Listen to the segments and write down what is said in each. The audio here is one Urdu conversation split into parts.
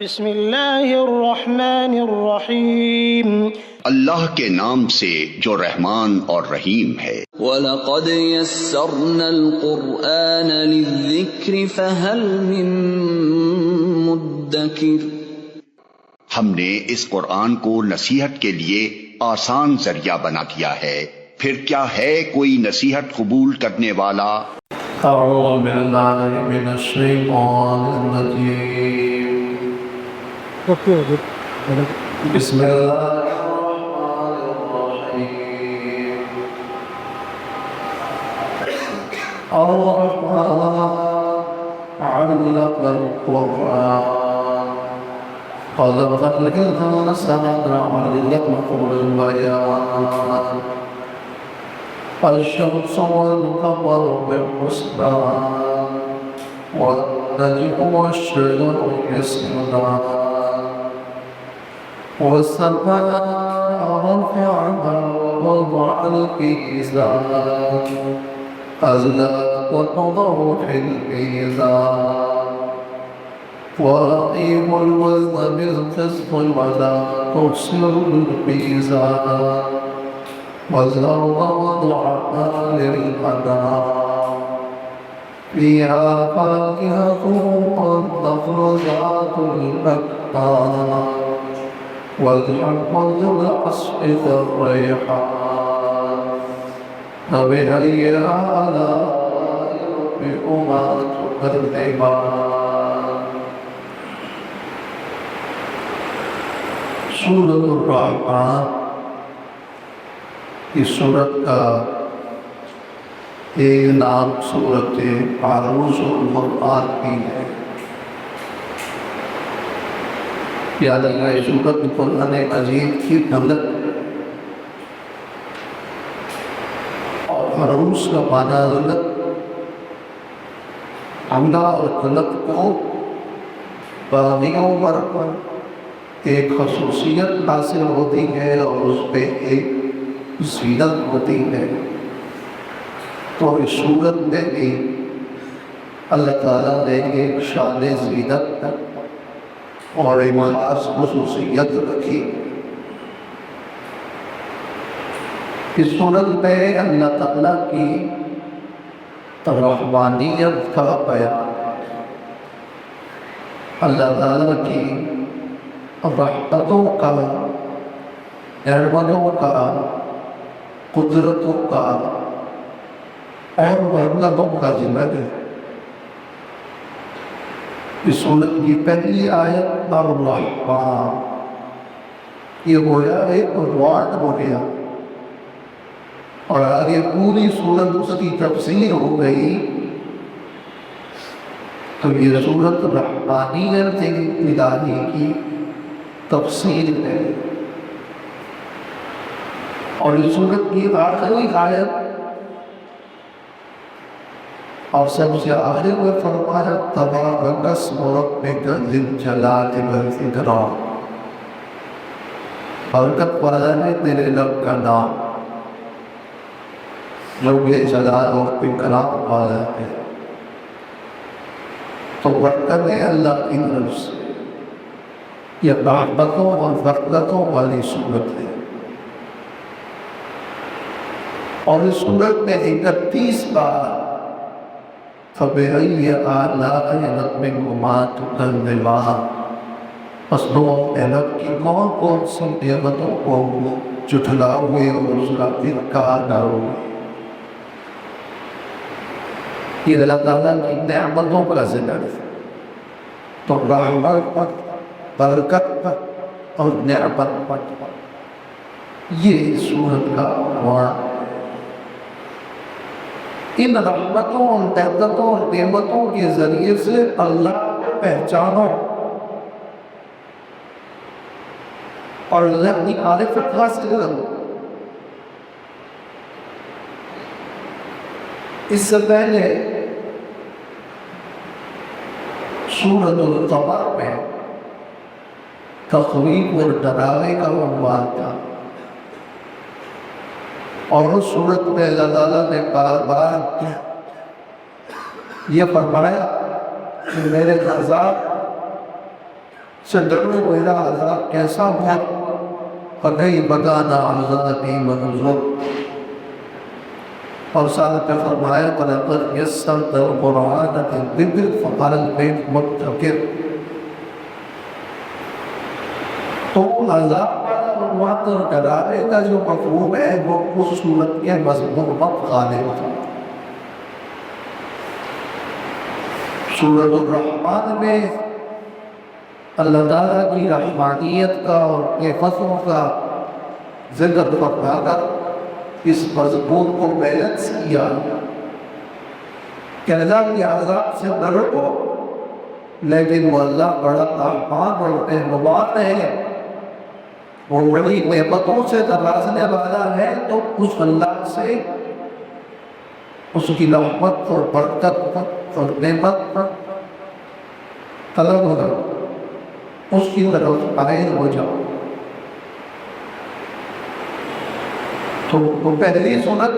بسم اللہ الرحمن الرحیم۔ اللہ کے نام سے جو رحمان اور رحیم ہے۔ وَلَقَدْ يَسَّرْنَا الْقُرْآنَ لِلذِّكْرِ فَهَلْ مِن مُّدَّكِرٍ۔ ہم نے اس قرآن کو نصیحت کے لیے آسان ذریعہ بنا دیا ہے، پھر کیا ہے کوئی نصیحت قبول کرنے والا؟ اعوذ باللہ من الشیطان الرجیم، بسم اللہ الرحمن الرحیم۔ الرحمن علق القرآن خلق الإنسان علمه البيان، الشمس والقمر بالحسبان، والنجم والشجر يسجدان، والسماء رفعها ووضع الميزان، ألا تطغوا في الميزان، وأقيموا الوزن بالقسط ولا تخسروا الميزان، والأرض وضعها للأنام، فيها فاكهة والنخل ذات الأكمام، والحب ذو العصف ذو الريحان، فبأي آلاء ربكما تكذبان۔ سورۃ الرحمن اس سورت کا ایک نام سورت عروس القرآن بھی ہے۔ یاد رکھیں سورت قرآن عظیم کی حمد اور عروس کا معنی غلط حملہ اور غلط کو باغیوں پر ایک خصوصیت حاصل ہوتی ہے اور اس پہ ایک زینت ہوتی ہے، تو اس صورت میں بھی اللہ تعالیٰ نے ایک شان زینت اور ایک خاص خصوصیت رکھی۔ اس صورت میں اللہ تعالیٰ کی رحمانیت کا بیان، اللہ تعالیٰ کی رحمتوں کا، نعمتوں کا، قدرتوں کا اور رحمتوں کا ذکر ہے۔ اس سورت کی پہلی آیت الرحمن، یہ گویا ایک ورڈ ہو گیا، اور آگے پوری سورت اس کی تفسیر ہو گئی، تو یہ سورت رحمانیت الہی کی تفسیر ہے۔ اور اس سورت کی آخری آیت اور سب سے آخر میں فرمایا تبارک اسم ربک ذی الجلال والاکرام، برکت والا ہے تیرے رب کا نام جو کہ جلال اور اکرام والا ہے۔ تو برکت ہے اللہ کی طرف سے، یہ رحمتوں اور برکتوں والی سورت ہے۔ اور اس سورت میں 31 بار فَبِأَيِّ آلَاءِ رَبِّكُمَا تُكَذِّبَانِ، پس دو رب کی کون کون سی نعمتوں کو جھٹلاؤ گے اور اس کا انکار کرو گے۔ یہ اللہ تعالیٰ کی نعمتوں کا ذکر ہے، تو رحمت پر، برکت پر اور نعمت پر یہ سورت کا عنوان ہے۔ ان رحمتوں اور نعمتوں اور نعمتوں کے ذریعے سے اللہ کو پہچانو اور اللہ کی معرفت حاصل کرو۔ اس سے پہلے سورۃ القمر میں تخویف اور ڈراوے کا عنوان تھا، اور اس صورت میں اللہ تعالیٰ نے بار بار یہ فرمایا کہ میرے عذاب صدقوا إلى عذاب کیسا بہت فَكَيْ بَكَانَ عَذَابِي وَنُذُرِ. اور ساتھ میں فرمایا وَلَقَدْ يَسَّرْنَا الْقُرْآنَ لِلذِّكْرِ فَهَلْ مِن مُدَّكِرٍ. تو عذاب والا معطر ڈرانے کا جو مفہوم ہے وہ اس صورت کے مضمون پر غالب تھا. سورۃ الرحمن میں اللہ تعالیٰ کی رحمانیت کا اور نعمتوں کا ذکر فرما کر اس مضمون کو بیلنس کیا کہ اللہ کے عذاب سے نہ ڈرو، لیکن وہ اللہ بڑا رحمان اور مہربان ہے، وہ بڑی نعمتوں سے نوازنے والا ہے. تو اس اللہ سے اس کی رحمت اور برکت اور نعمت پر طلب کرو، اس کی طرف قائل ہو جاؤ. تو پہلی سورۃ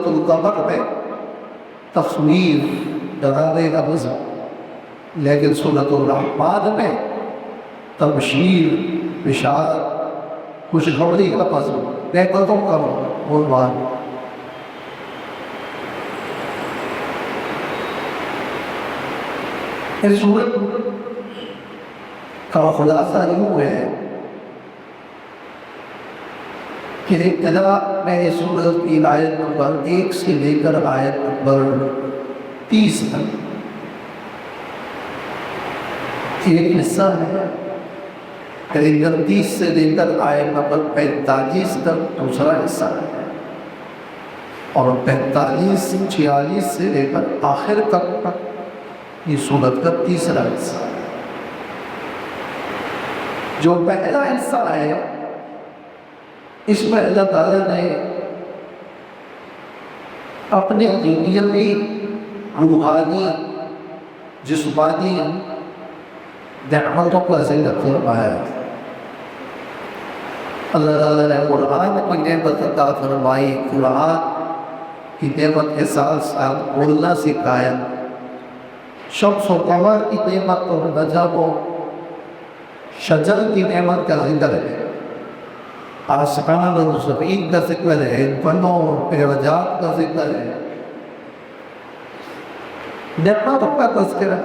القمر میں تصویر ڈرانے کا مذہب، لیکن سورۃ الرحمن میں تبشیر، بشارت، خوشخبری کا مذہب، نعمتوں کا عنوان. اس سورت کا خلاصہ یوں ہے کہ ابتدا میں اس سورت کی آیت نمبر 1 سے لے کر آیت نمبر 30 تک ایک حصہ ہے، پھر 30 سے لے کر آیت نمبر 45 تک دوسرا حصہ ہے، اور 45 46 سے لے کر آخر تک یہ سورت کا تیسرا حصہ ہے. جو پہلا حصہ ہے اس میں اللہ تعالیٰ نے اپنے دینی، روحانی، جسمانی نعمتوں کا ذکر فرمایا. اللہ تعالیٰ نے قرآن کی نعمت عطا فرمائی، قرآن کی نعمت کے ساتھ ساتھ بولنا سکھایا، شمس و قمر کی نعمت اور نجم و شجر کی نعمت کا ذکر ہے، آسمان اور زمین کا ذکر ہے، فنوں اور پیرجات کا ذکر ہے، نعمتوں کا تذکرہ.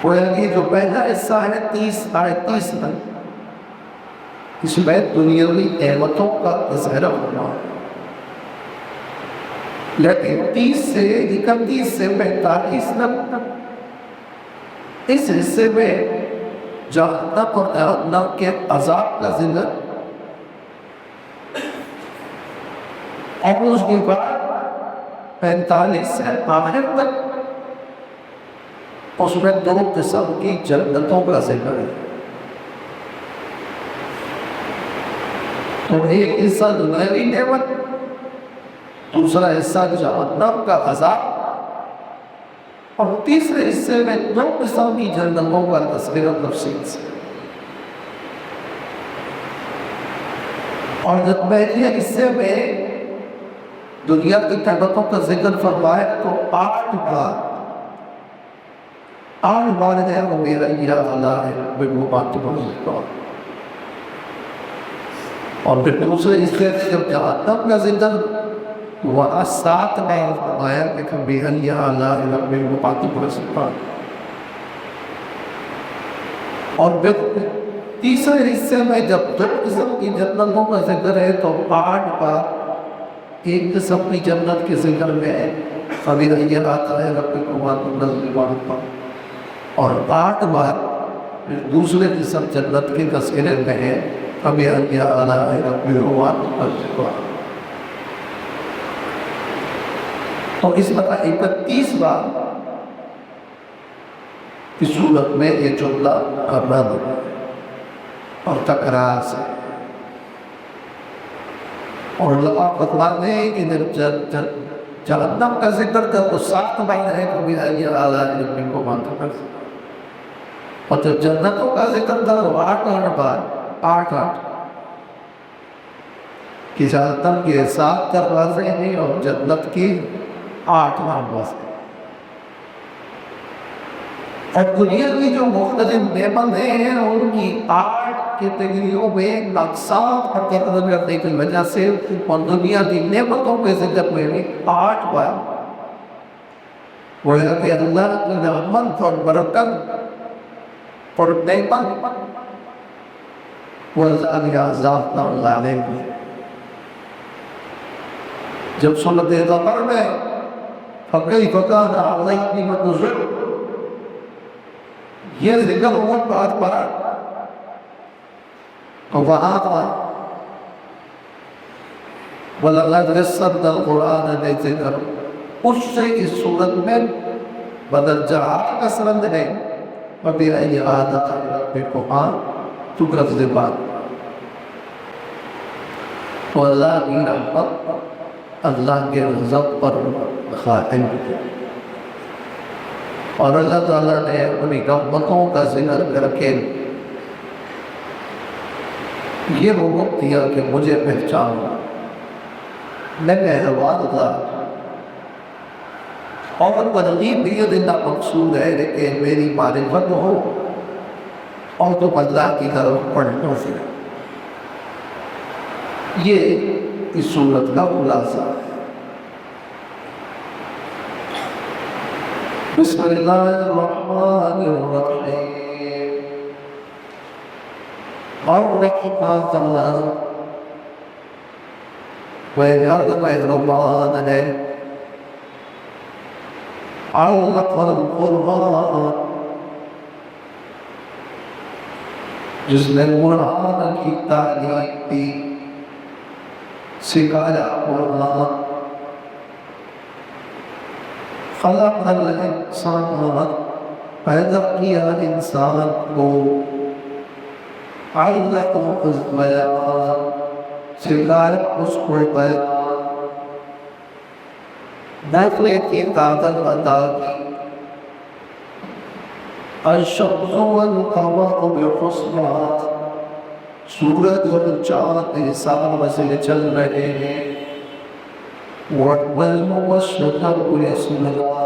یہ جو پہلا حصہ ہے 30 تک، اس میں دنیاوی نعمتوں کا تذکرہ ہونا، لیکن 30 سے 45 تک اس حصے میں جہنم اور جہنم کے عذاب کا ذکر، اور اس کے بعد 45 سے آخر تک اس میں 2 قسم کی جنتوں کا ذکر ہے. تو ایک حصہ دنیاوی نعمت، دوسرا حصہ جہنم کا عذاب، اور تیسرے حصے میں 2 قسم کی جنتوں کا تذکرہ تفصیل سے. اور جب پہلے حصے میں دنیا کی نعمتوں کا ذکر فرمایا تو 8 بار ہے وہ میرا اللہ ہے بات بولتا. اور پھر دوسرے حصے میں جب جہنم کا ذکر وہاں 7 میں فرمایا کہ کبھی اللہ بات بولتا. اور پھر تیسرے حصے میں جب 2 قسم کی جنتوں کا ذکر ہے تو 8 بار ایک قسم کی جنت کے ذکر میں ہے کبھی آتا ہے رب کو بات، اور 8 بار دوسرے قسم جنت کے تذکرے میں ہے کبھی تو اس طرح 31 بار اس صورت میں یہ جملہ کرنا ہے اور تکرار سے. اور اللہ بتلاتے ہیں کہ جہنم کا ذکر کا تو 7 مہینہ ہے کبھی اللہ کو مانتا کر، اور جب جنتوں کا ذکر تھا تو 8 بار 8 کہ جہنم کے 7 دروازے ہیں اور جنت کی 8 دروازے. اور دنیا کی جو مختلف نعمت ہیں ان کی آٹھ کیٹیگریوں میں نقصان حقیقت کرنے کی وجہ سے اور دنیا کی نعمتوں میں سے جب میں نے 8 بار وہ ہے کہ اللہ کی رحمت اور برکت اور نعمت وہ اللہ کی عذاب نہ لانے میں جب سنت ظفر میں فَكَيْفَ كَانَ عَلَيْكُمُ النُّذُرُ یہ ذکر بہت بات پڑا اور وہاں پر وَلَقَدْ يَسَّرْنَا الْقُرْآنَ لِلذِّكْرِ اس سے اس صورت میں بدل جہاں کسرند ہے وَبِأَيِّ آلَاءِ رَبِّكُمَا تُكَذِّبَانِ تو اللہ کی رحمت اللہ کے غضب پر قائم ہے اور اللہ تعالیٰ نے اپنی رحمتوں کا ذکر کر کے یہ حکم دیا کہ مجھے پہچانو میں مہربان تھا اور ترغیب بھی دینا مقصود ہے کہ میری معرفت ہو اور تم اللہ کی طرف پڑھنے سے یہ اس صورت کا خلاصہ ہے بسم اللہ الرحمن الرحیم الرحمن اللہ وَيَعْلَمَ الرحمن ہے علق القرآن جس نے قرآن کی تعلیم دی سکھایا قرآن خلق الانسان پیدا کیا انسان کو علقہ البیان سکھایا اس کو بیان نقل کی طاقت عطا کی الشمس والقمر بحسبان سورج اور چاند حساب سے چل رہے ہیں والمشرق باسم اللہ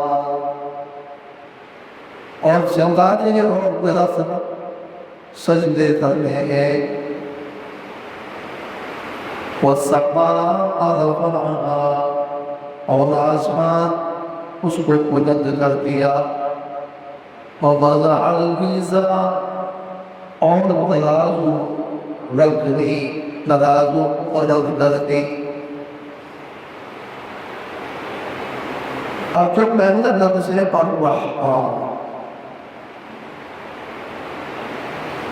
اور جمانے اور درخت سجدے کر رہے ہیں والسماء رفعها اور آسمان اس کو بلند کر دیا ووضع الميزان اور ترازو رکھ دی ترازو بلند کر دی اور پھر پہلے لفظ سے پڑھ رہا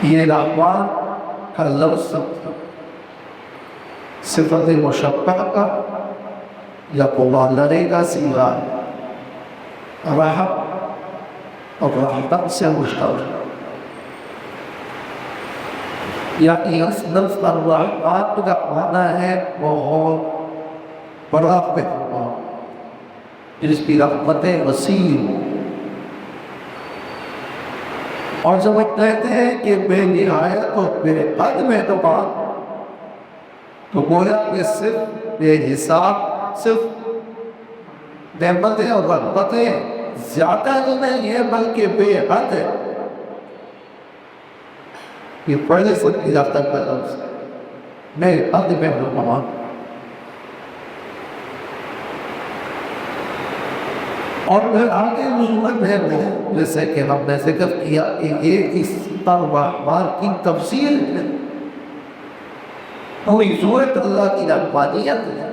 یہ رحمان کا لفظ صفت مشبہ کا یا مبالغے کا صیغہ ہے رحم اور رحمت سے مشتق یا اس لفظ الرحمن کا معنی ہے بہت بڑا پیغام جس کی رحمتیں وسیع اور جب وہ کہتے ہیں کہ بے نہایت اور بے حد میں تو بات تو گویا کہ صرف بے حساب صرف نعمتیں اور رحمتیں زیادہ نہیں ہے بلکہ بے حد ہے یہ پہلے سے جب تک میں حد میں ہوں اور پھر آگے مضمون ہے جیسے کہ ہم نے ذکر کیا کہ یہ اس رحمان کی تفصیل ہے پوری صورت اللہ کی رحمانیت ہے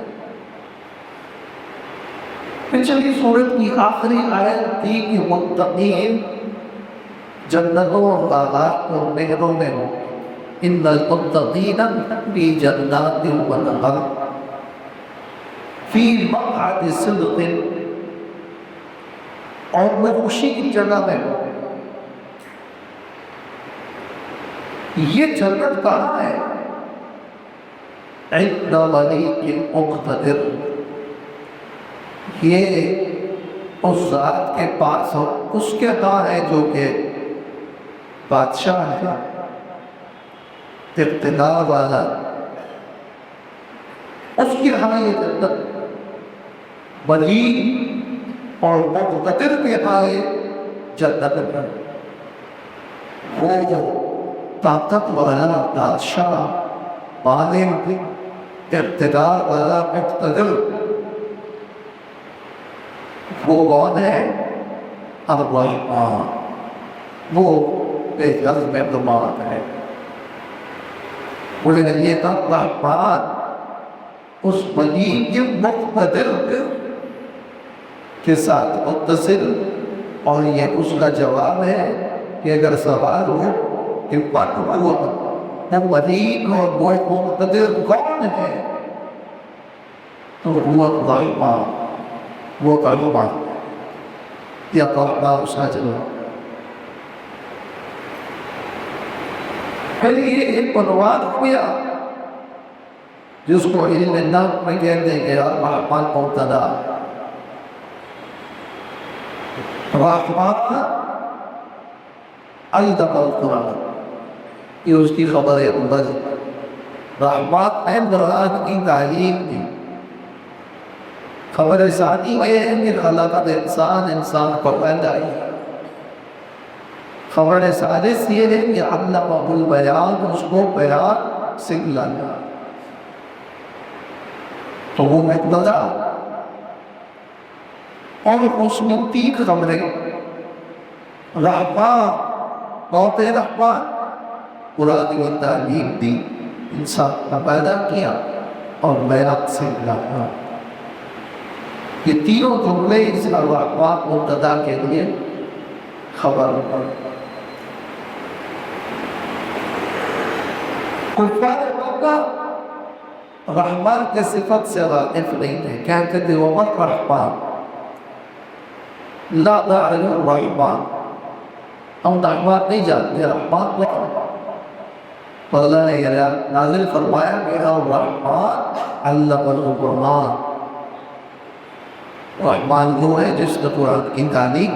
پچھلی صورت کی آخری آیت تھی کہ متقین جنتوں اور باغات اور نہروں میں ہوں ان المتقین فی جنات و نہر فی مقعد صدق اور میں خوشی کی جگہ میں ہوں یہ جنت کہاں ہے عند ملیک مقتدر یہ اس ذات کے پاس ہو اس کے کہاں ہے جو کہ بادشاہ ہے اقتدار والا اس کی ہاں یہ جنت ملیک اور مقتدر کے آئے جنت میں وہ طاقت والا بادشاہ، عالم، اقتدار والا مقتدر، وہ کون ہے؟ الرحمن، وہ بے غرض مہربان ہے۔ بولے یہ تھا رحمان اس ولی کے مقتدر کے ساتھ متصل، اور یہ اس کا جواب ہے کہ اگر سوال ہو کہ وہ ولی اور وہ مقتدر کون ہے، تو وہ رحمان، وہ رحمان یا رحمان اس کا جواب۔ پھر یہ ایک عنوان ہوا جس کو علم نام میں کہتے ہیں رحمان مبتدا، رحمان علم القرآن، یہ اس کی خبر ہے۔ رحمان ہے قرآن کی تعلیم دی۔ خبر ثانی یہ ہے کہ خلقت انسان کو پیدا کیا۔ خبر ثالث یہ ہے کہ علمہ البیان، اس کو بیان سکھلایا، تو وہ مبتدا۔ اور اس میں تین خبریں، رحمان، موت رحمان، قرآن کی تعلیم دی، انسان کا پیدا کیا اور بیان سکھلایا۔ یہ تینوں جملے اس رحمان مبتدا کے لیے خبر پر۔ کفار مکہ رحمان کے صفت سے واقف نہیں تھے، کہتے تھے ومن رحمان، لا نعرف الرحمن، ہم رحمان نہیں جانتے، رحمان نہیں۔ اللہ نے نازل فرمایا کہ الرحمن علم القرآن، رحمان وہ ہے جس نے قرآن کی تعلیم۔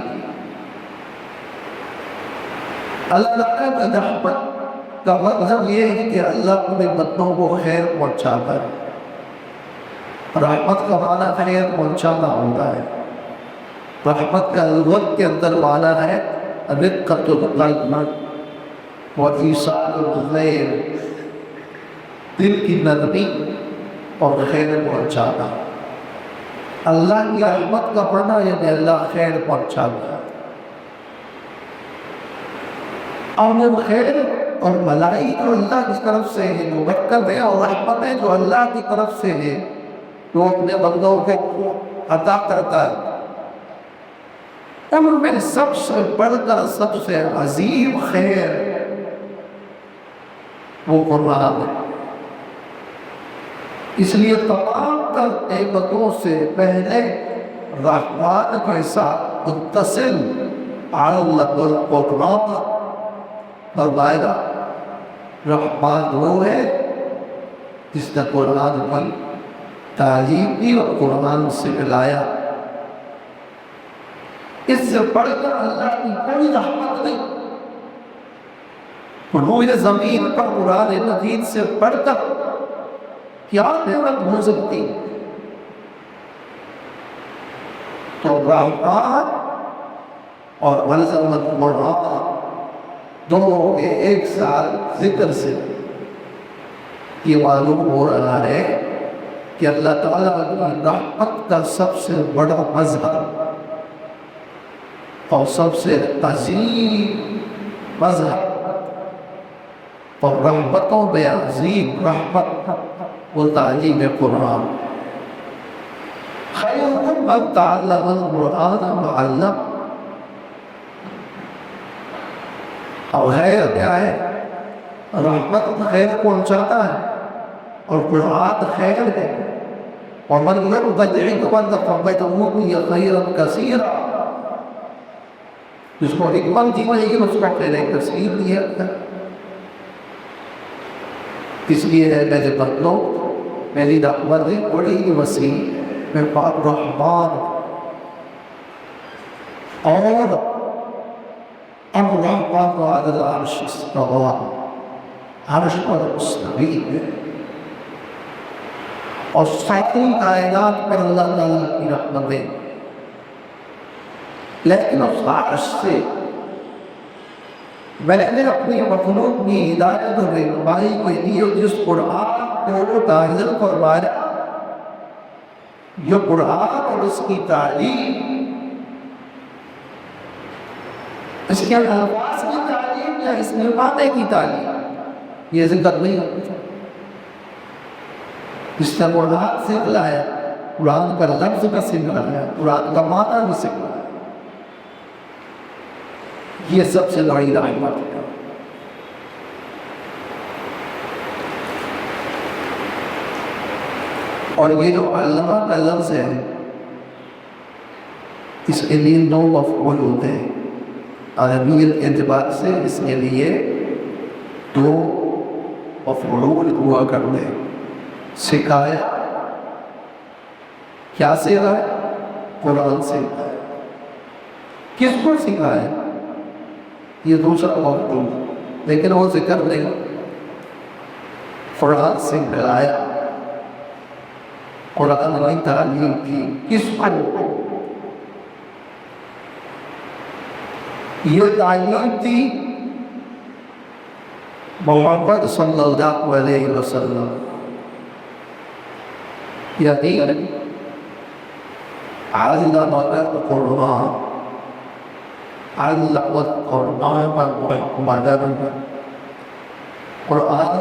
اللہ کا رحمت کا مطلب یہ ہے کہ اللہ اپنے بندوں کو خیر پہنچاتا ہے۔ رحمت کا معنی خیر پہنچانا ہوتا ہے۔ رحمت کا لغت کے اندر معنی ہے رقت القلب و ایصال الخیر، دل کی نرمی اور خیر پہنچانا۔ اللہ کی رحمت کا پڑھنا یعنی اللہ خیر پہنچانا۔ اور وہ خیر اور بھلائی جو اللہ کی طرف سے ہے، مبکر ہے، اور رحمت ہے جو اللہ کی طرف سے ہے، جو اپنے بندوں کو عطا کرتا ہے۔ ان میں سب سے بڑھ کر سب سے عظیم خیر وہ قرآن ہے۔ اس لیے تمام تر نعمتوں سے پہلے رحمان کے ساتھ متصل علم القرآن فرمائے گا۔ رحمان وہ ہے جس نے قرآن کی تعلیم دی اور قرآن سے ملایا۔ اس سے بڑھ کر اللہ کی کوئی رحمت نہیں۔ روئے زمین پر قرآن مجید سے بڑھ کر کیا نعمت ہو سکتی؟ تو رحمان اور علم القرآن دونوں کے ایک ساتھ ذکر سے یہ معلوم ہو رہا ہے کہ اللہ تعالیٰ کی رحمت کا سب سے بڑا مظہر اور سب سے عظیم مظہر اور رحمتوں میں عظیم رحمت وہ تعلیم قرآن۔ خیرکم من تعلم القرآن وعلم، اور خیر کیا ہے؟ رحمت خیر پہنچاتا ہے اور قرآن خیر ہے۔ ومن يرتد فقد اوتي خيرا كثيرا، جس کو حکمت دی وہی اس کو خیر کثیر دیا۔ اس لیے ہے میرے بندوں، میری دعوت بڑی وسیع، میں پاک رحمان اور الرحمن على العرش استوى، عرش پر مستوی ہے، اور ساری کائنات پر اللہ تعالیٰ کی رحمت ہے۔ لیکن اس عرش سے میں نے اپنی مخلوق کی ہدایت اور رہنمائی کے لیے جس قرآن کو نازل فرمایا، یہ قرآن اور اس کی تعلیم، اس کے الفاظ کی تعلیم یا اس نمانے کی تعلیم، یہ ذکر نہیں ہوتا۔ اس نے قرآن سے لایا، قرآن کا لفظ کا سکھلایا، قرآن کا معنی بھی سکھلایا۔ یہ سب سے بڑی رحمت ہے۔ اور یہ جو اللہ کا لفظ ہے، اس کے لیے 9 مفعول ہوتے ہیں۔ عربی کے اعتبار سے اس کے لیے 2 مفعول ہوا کرتے ہیں۔ سکھایا، کیا سکھایا؟ قرآن سکھایا۔ کس کو سکھایا؟ یہ دوسرا مفعول، لیکن وہ ذکر نہیں۔ قرآن سکھلایا، قرآن کی تعلیم کی، کس کو؟ یہ تعلیم تھی محمد صلی اللہ علیہ وسلم، یعنی علم القرآن، علم القرآن، قرآن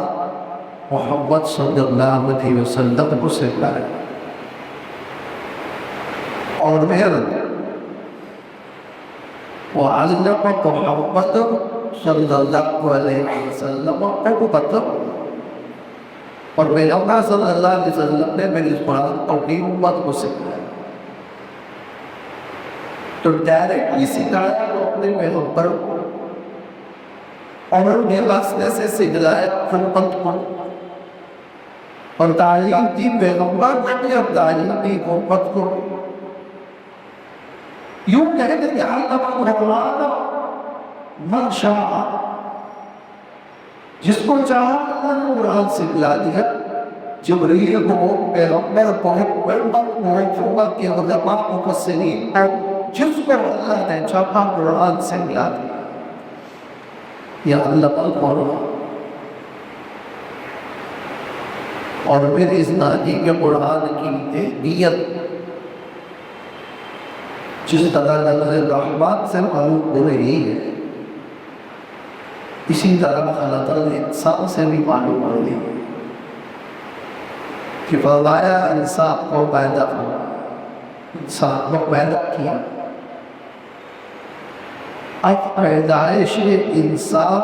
محمد صلی اللہ علیہ وسلم کو سکھلایا۔ اور پھر وعلم محمد صلی اللہ علیہ وسلم کو پتہ، اور میرے آقا صلی اللہ علیہ وسلم نے میری قرآن اپنی امت کو سکھلایا۔ تو ڈائریکٹ یہ سکھایا وہ اپنے پیغمبر کو، اور انہیں واسطے سے سکھلایا امت کو، اور تعلیم دی پیغمبر نے اور تعلیم دی امت کو۔ یوں کہتے ہیں علم القرآن من شاء، جس کو چاہا اللہ نے قرآن سکھلا دیا۔ جبریل کو، پیغمبر کو، امت کے علماء مفسرین، جس کو اللہ نے چاہا قرآن سکھلا دیا۔ یا علم القرآن۔ اور پھر اس نادی کے قرآن کی نیت جس طرح لفظ رحمت سے معلوم ہو رہی ہے، اسی طرح اللہ تعالیٰ نے انسان سے بھی معلوم ہو رہی ہے کہ فرمایا انسان کو پیدا کیا، انسان کو پیدا کیا۔ اب پیدائش انسان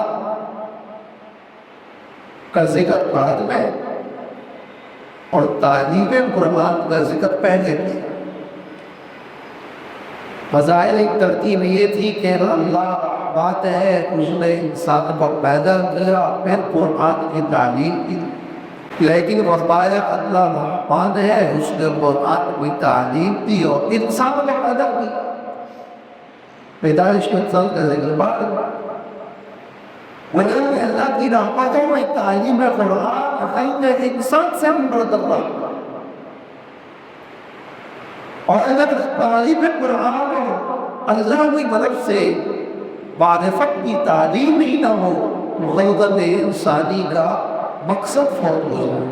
کا ذکر بعد میں اور تعلیم قرآن کا ذکر پہلے کیا۔ فضائل ایک ترتیب یہ تھی کہ اللہ بات ہے، اس نے انسان کو پیدا کیا، پھر قرآن کی تعلیم کی، لیکن فرمایا اللہ رحمان ہے، اس نے قرآن کی تعلیم دی اور انسان کو پیدا کیا۔ پیدائش میں انسان کا ذکر بعد وجہ اللہ کی رحمتوں میں تعلیم قرآن انسان سے مرد اللہ، اور اگر تعلیم قرآن اللہ کی مدد سے معرفت کی تعلیم ہی نہ ہو، غیبت انسانی کا مقصد فوت ہو جائے۔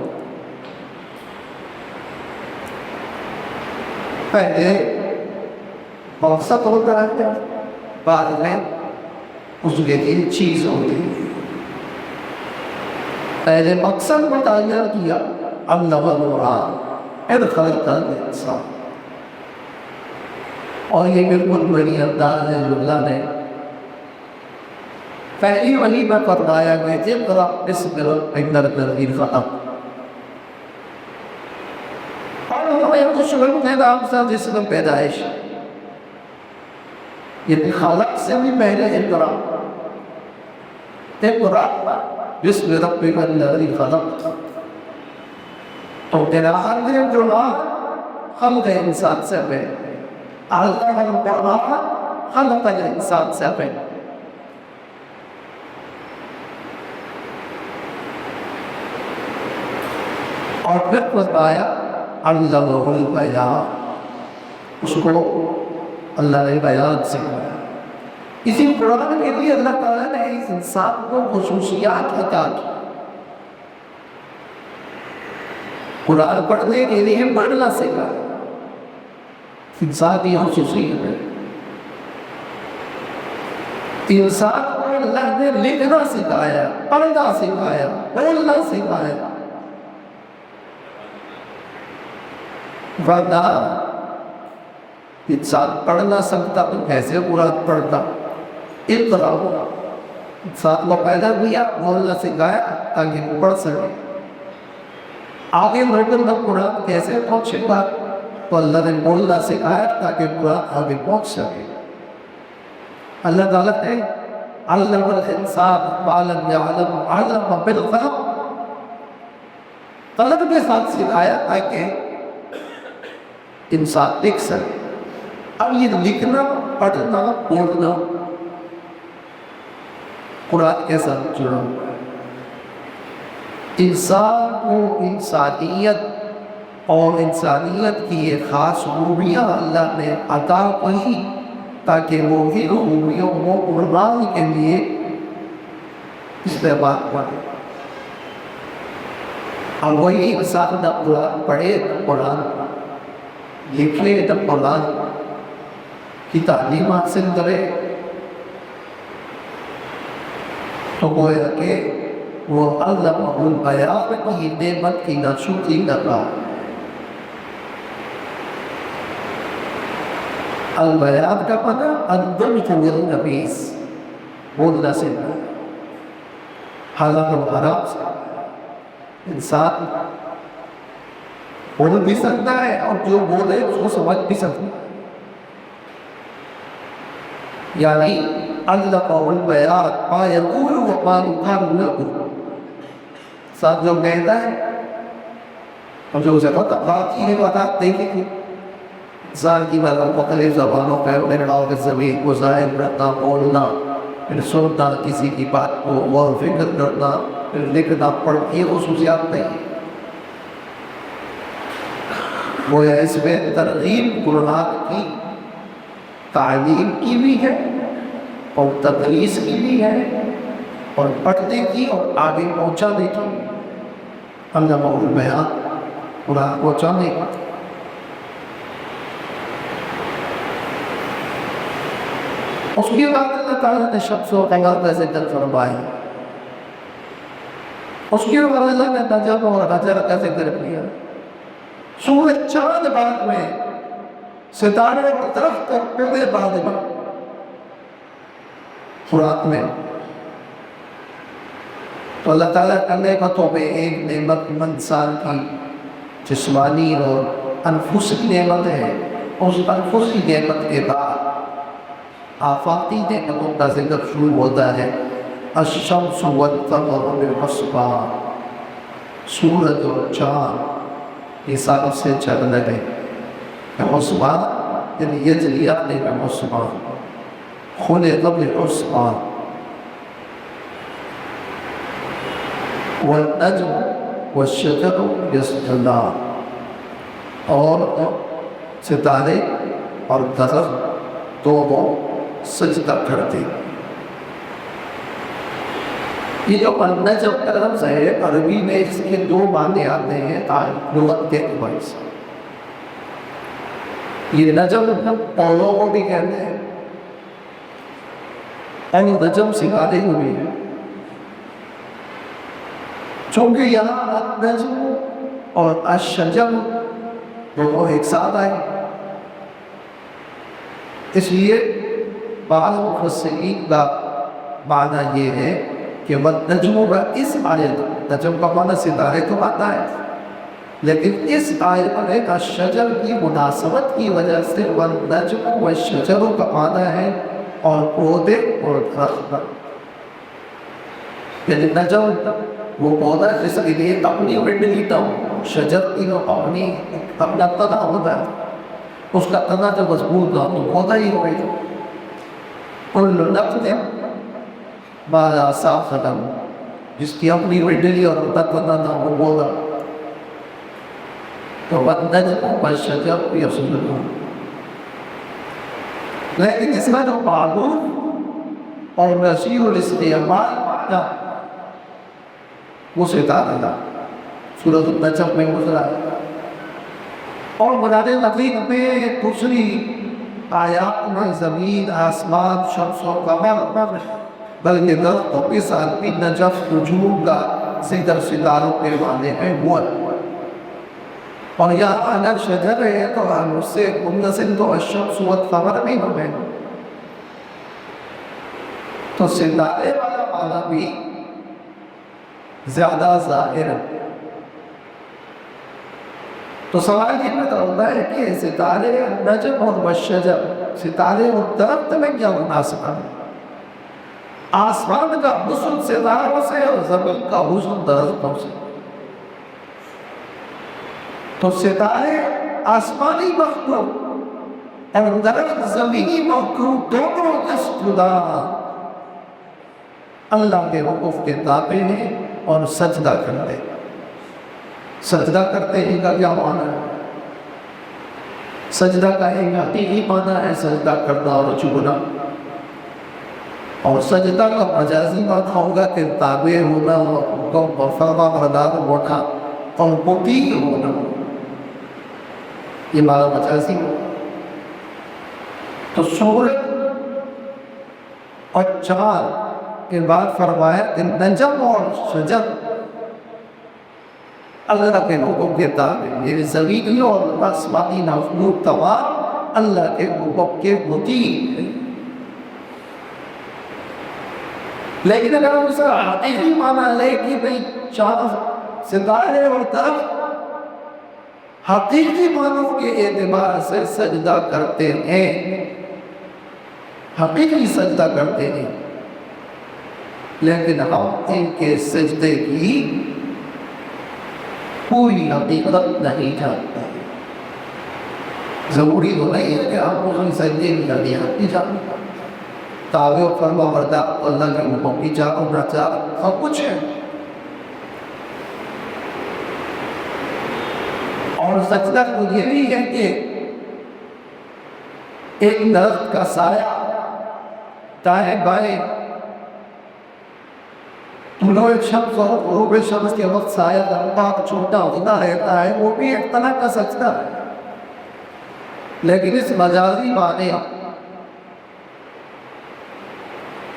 پہلے مقصد ہوتا ہے، بعد میں اس کے لیے چیز ہوتی ہے۔ پہلے مقصد مطالعہ کیا، اللہ القرآن، پھر خلق الانسان۔ اور یہ بالکل بڑی انداز ہے جو اللہ نے پہلی ولی میں فرمایا کہ اقرأ بسم ربک الذی خلق، اور ہمیں شروع کے نام سے جس میں پیدائش، یہ خالق سے بھی پہلے اقرأ بسم ربک الذی خلق، تو تیرا آخر جو خلق انسان سے پہلے، اللہ القرآن خلق الانسان سے پہلے۔ اور پھر بتایا علمہ البیان، اس کو اللہ نے بیان سکھایا۔ اسی قرآن کے لیے اللہ تعالیٰ نے اس انسان کو خصوصیات عطا کی. قرآن پڑھنے کے لیے پڑھنا سکھا، انسان کی خصوصیت ہے. انسان کو اللہ نے لکھنا سکھایا، پڑھنا سکھایا، بولنا سکھایا. ورنہ انسان پڑھ نہ سکتا تو کیسے قرآن پڑھتا؟ اقرا ہوا، انسان کو پیدا کیا، بولنا سکھایا تاکہ وہ پڑھ سکے. آگے بڑھ کر قرآن کیسے پہنچے گا؟ تو اللہ نے بولنا سکھایا تاکہ قرآن آگے پہنچ سکے. اللہ تعالیٰ نے علم الانسان ما لم يعلم علم بالقلم، قلم کے ساتھ سکھایا تاکہ انسان لکھ سکے. اب یہ لکھنا، پڑھنا، بولنا قرآن کے ساتھ جڑا ہوا ہے. انسان کو انسانیت اور انسانیت کی یہ خاص خوبیاں اللہ نے عطا کی تاکہ وہ ان خوبیوں کو قربان کے لیے استعمال کرے. اب وہی انسان نہ قرآن پڑھے نہ قرآن لکھے نہ قرآن کی تعلیم حاصل کرے تو گویا کہ وہ علم البیان کی نعمت کی ناشکری کر رہا ہے. البیان کا معنی الضبط والتمییز، بولنا سیکھنا، حلال و حرام سے. انسان بول بھی سکتا ہے اور جو بولے اس کو سمجھ بھی سکتا ہے. یعنی علم البیان ما یقول و ما یقال له. ساتھ جو کہتا ہے اور جو اسے پتہ بات یہ بات دیکھیں گے. انسان کی مختلف زبانوں پہ لڑاؤ کے زمین کو ظاہر کرنا، بولنا، پھر سننا کسی کی بات کو غور و فکر کرنا، پھر لکھنا، پڑھنا، یہ خصوصیات نہیں ہے. وہ اس میں ترغیب قرآن کی تعلیم کی بھی ہے اور تدریس کی بھی ہے اور پڑھنے کی اور آگے پہنچانے کی. علم البیان قرآن پہنچانے کی. اس کے بعد اللہ تعالیٰ نے شمس و قمر کا ذکر فرمایا. اس کے بعد اللہ نے نجم اور حجر کا ذکر کیا. سورج چاند بعد میں، ستارے اور درخت اور پودے بعد میں قرآن میں. تو اللہ تعالیٰ کی نعمتوں میں ایک نعمت انسان کی جسمانی اور انفسی نعمت ہے. اس انفسی نعمت کے بعد آفاقی نعمتوں کا ذکر شروع ہوتا ہے. الشمس والقمر بحسبان، سورج اور چاند حساب سے چل رہے. بحسبان یعنی یجریان بحسبان، خلق بحسبان. والنجم والشجر یسجدان، اور ستارے اور درخت دونوں سجدہ کرتے. یہ جو النجم کا لفظ ہے عربی میں اس کے دو معنی آتے ہیں لغت کے اعتبار سے. یہ نجم پودوں کو بھی کہتے ہیں، یعنی نجم ستارے ہوئے ہیں. چونکہ یہاں النجم اور الشجر دونوں ایک ساتھ آئے، اس لیے بعض مفسرین کا معنی یہ ہے کہ والنجم کا اس آیت، نجم کا معنی ستارے تو آتا ہے، لیکن اس آیت میں الشجر کی مناسبت کی وجہ سے والنجم والشجر کا معنی ہے اور پودے اور درخت. یعنی نجم وہ پودا جس کے لیے اپنی وڈلی تو شجر کی اپنی اپنا تنا ہوتا ہے، اس کا تنا جو مضبوط ہو تو پودا ہی ہو گئی. کل نفس ما ساخن، جس کی اپنی وڈلی اور اپنا تنا نہ ہو پودا. تو والنجم والشجر یسجدان. لیکن اس کا جو معلوم اور نذیر الاستعمال معنی وہ ستارہ تھا، سورۃ النجم میں گزرا ہے۔ اور قرآن مجید میں دوسری آیات میں زمین، آسمان، شمس و قمر، بلکہ درختوں کے ساتھ بھی نجف، نجوم کا سیدر ستاروں کے معنی ہے وہ۔ اور یہاں اگر شجر ہے تو ہم اس سے منتظر تو الشمس والقمر نہیں ہوئے، تو ستارے والا معنی بھی زیادہ ظاہر ہے۔ تو سوال یہ پیدا ہوتا ہے کہ ستارے نجم اور والشجر، ستارے اور درخت میں کیا مناسبت ہے؟ آسمان کا حسن ستاروں سے اور زمین کا حسن درختوں سے۔ تو ستارے آسمانی مخلوق اور درخت زمینی مخلوق دونوں اس جدا اللہ کے حکم کے تابع ہیں اور سجدہ کرتے ہیں۔ سجدہ کرتے ہیں کا کیا معنی ہے؟ سجدہ کا ایک حقیقی معنی ہے سجدہ کرنا اور جھکنا، اور سجدہ کا مجازی معنی ہوگا کہ تابع ہونا اور فرما بردار ہونا اور مطیع ہونا، یہ معنی مجازی ہوگا۔ تو سورج اور چاند کے بعد فرمایا کہ نجم اور شجر اللہ کے حکم کے تابع، یہ زمینی اور آسمانی مخلوق تمام اللہ کے حکم کے مطیع ہیں۔ لیکن اگر ہم اس کا حقیقی معنی لے کہ بھئی چاند، ستارے اور درخت حقیقی معنوں کے اعتبار سے سجدہ کرتے ہیں، حقیقی سجدہ کرتے ہیں، لیکن ہم ان کے سجدے کی کوئی حقیقت نہیں جانتے۔ ضروری تو نہیں ہے کہ آپ کو سجدے کی حقیقت نہیں جانتے، تابع و فرما بردار اللہ کے حکم کی جانب رچا سب کچھ ہے۔ اور سجدہ تو یہ بھی ہے کہ ایک درخت کا سایہ دائیں بائیں طلوع شمس اور غروب شمس کے وقت سایہ لمبا چھوٹا ہوتا رہتا ہے، وہ بھی ایک طرح کا سجدہ ہے، لیکن اس مجازی معنی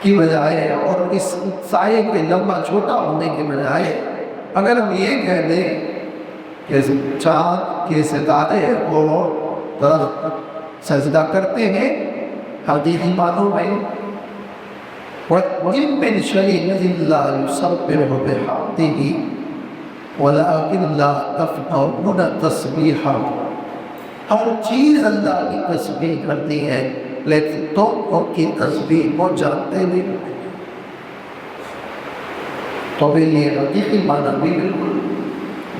کی بجائے اور اس سائے کے لمبا چھوٹا ہونے کے بجائے اگر ہم یہ کہہ دیں کہ چاند کے ستارے اور درخت سجدہ کرتے ہیں حقیقی معنوں میں، وَإِن مِّن شَيْءٍ إِلَّا يُسَبِّحُ بِحَمْدِهِ وَلَٰكِن لَّا تَفْقَهُونَ تَسْبِيحَهُ، ہر چیز اللہ کی تسبیح کرتی ہے لیکن تم ان کی تسبیح کو جانتے نہیں۔ تو پھر یہ حقیقی معنی بھی بالکل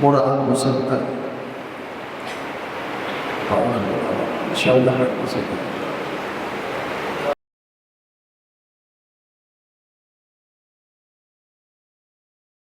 مراد ہو سکتا ہے۔ انشاءاللہ